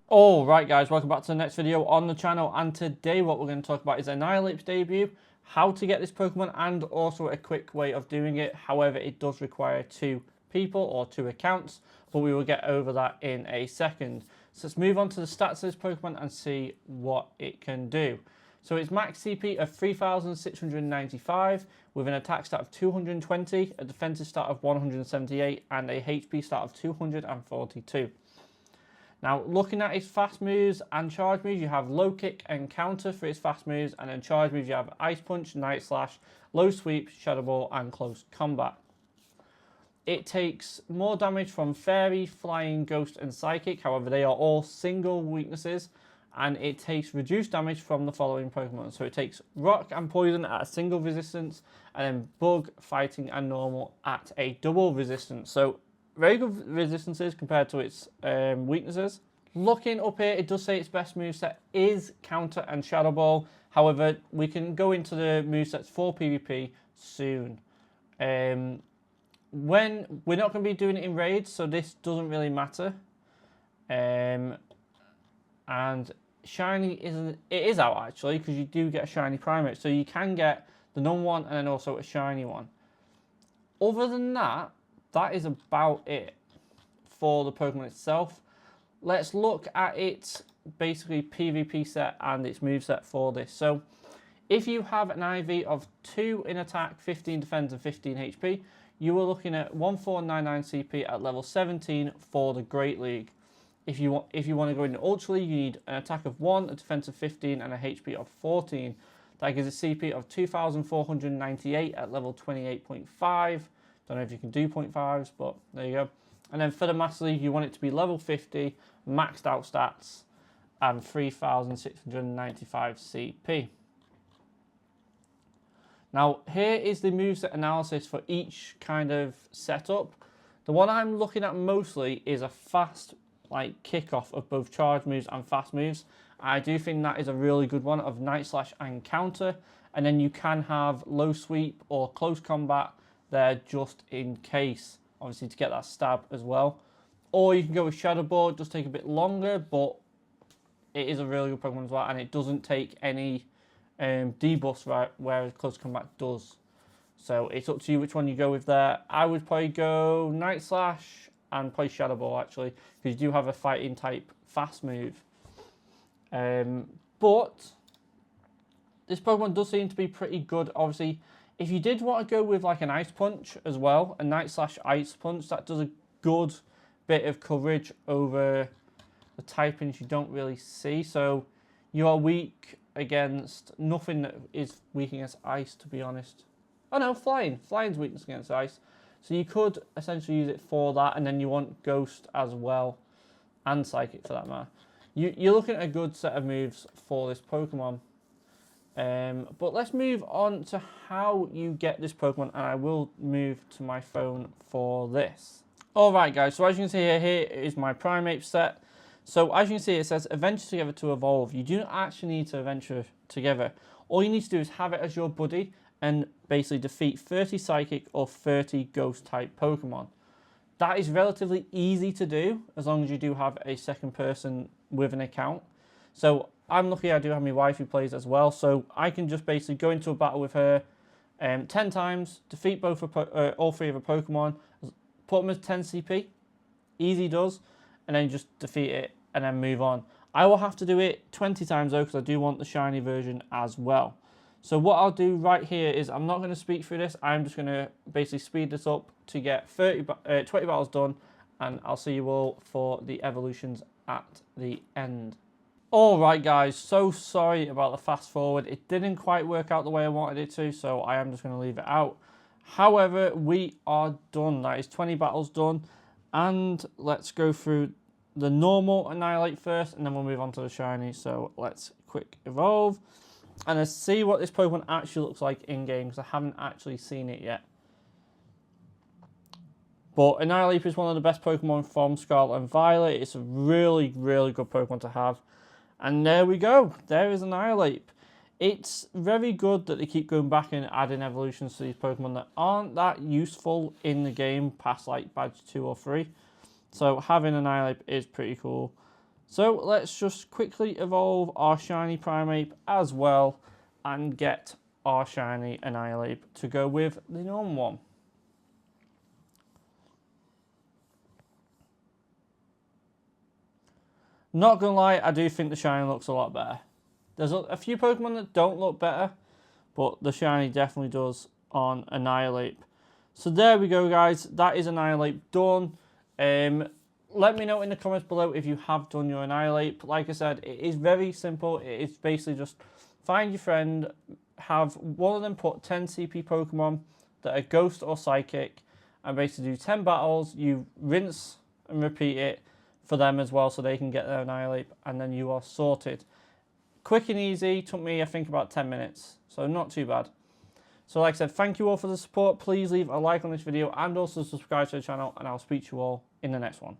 Alright guys, welcome back to the next video on the channel, and today what we're going to talk about is Annihilape's debut, how to get this Pokemon, and also a quick way of doing it. However, it does require 2 people or 2 accounts, but we will get over that in a second. So let's move on to the stats of this Pokemon and see what it can do. So it's max CP of 3,695 with an attack stat of 220, a defensive stat of 178, and a HP stat of 242. Now, looking at its fast moves and charge moves, you have low kick and counter for its fast moves, and then charge moves you have ice punch, night slash, low sweep, shadow ball, and close combat. It takes more damage from fairy, flying, ghost, and psychic. However, they are all single weaknesses, and it takes reduced damage from the following Pokemon. So it takes rock and poison at a single resistance, and then bug, fighting, and normal at a double resistance. So very good resistances compared to its weaknesses. Looking up here, it does say its best moveset is Counter and Shadow Ball. However, we can go into the movesets for PvP soon. When we're not going to be doing it in raids, so this doesn't really matter. And shiny is out actually, because you do get a shiny primeape, so you can get the non-one and then also a shiny one. Other than that, that is about it for the Pokemon itself. Let's look at its basically PvP set and its moveset for this. So if you have an IV of 2 in attack, 15 defense, and 15 HP, you are looking at 1499 CP at level 17 for the Great League. If you want to go into Ultra League, you need an attack of 1, a defense of 15, and a HP of 14. That gives a CP of 2498 at level 28.5. Don't know if you can do 0.5s, but there you go. And then for the Master League, you want it to be level 50, maxed out stats, and 3,695 CP. Now, here is the moveset analysis for each kind of setup. The one I'm looking at mostly is a fast kickoff of both charge moves and fast moves. I do think that is a really good one of Night Slash and Counter. And then you can have low sweep or close combat there just in case, obviously to get that stab as well. Or you can go with Shadow Ball. It does take a bit longer, but it is a really good Pokemon as well, and it doesn't take any debuffs, right, whereas close combat does. So it's up to you which one you go with there. I would probably go Night Slash and play Shadow Ball actually, because you do have a fighting type fast move. But this Pokemon does seem to be pretty good. Obviously, if you did want to go with like an Ice Punch as well, a Night Slash Ice Punch, that does a good bit of coverage over the typings you don't really see. So you are weak against nothing that is weak against ice, to be honest. Oh no, flying. Flying's weakness against ice. So you could essentially use it for that, and then you want Ghost as well, and Psychic for that matter. You're looking at a good set of moves for this Pokemon. But let's move on to how you get this Pokemon, and I will move to my phone for this. Alright guys, so as you can see here is my primeape set. So as you can see, it says adventure together to evolve. You do not actually need to adventure together. All you need to do is have it as your buddy and basically defeat 30 Psychic or 30 Ghost type Pokemon. That is relatively easy to do as long as you do have a second person with an account. So I'm lucky I do have my wife who plays as well, so I can just basically go into a battle with her 10 times, defeat all 3 of her Pokemon, put them as 10 CP, easy does, and then just defeat it and then move on. I will have to do it 20 times though, because I do want the shiny version as well. So what I'll do right here is I'm not going to speak through this, I'm just going to basically speed this up to get 20 battles done, and I'll see you all for the evolutions at the end. Alright guys, so sorry about the fast forward. It didn't quite work out the way I wanted it to, so I am just going to leave it out. However, we are done. That is 20 battles done. And let's go through the normal Annihilape first, and then we'll move on to the shiny. So let's quick evolve. And let's see what this Pokemon actually looks like in-game, because I haven't actually seen it yet. But Annihilape is one of the best Pokemon from Scarlet and Violet. It's a really, really good Pokemon to have. And there we go. There is Annihilape. It's very good that they keep going back and adding evolutions to these Pokemon that aren't that useful in the game past like badge 2 or 3. So having Annihilape is pretty cool. So let's just quickly evolve our shiny primeape as well and get our shiny Annihilape to go with the normal one. Not gonna lie, I do think the shiny looks a lot better. There's a few Pokemon that don't look better, but the shiny definitely does on Annihilape. So there we go, guys. That is Annihilape done. Let me know in the comments below if you have done your Annihilape. Like I said, it is very simple. It is basically just find your friend, have one of them put 10 CP Pokemon that are Ghost or Psychic, and basically do 10 battles. You rinse and repeat it for them as well so they can get their Annihilape, and then you are sorted. Quick and easy. Took me, I think, about 10 minutes. So not too bad. So like I said, thank you all for the support. Please leave a like on this video and also subscribe to the channel, and I'll speak to you all in the next one.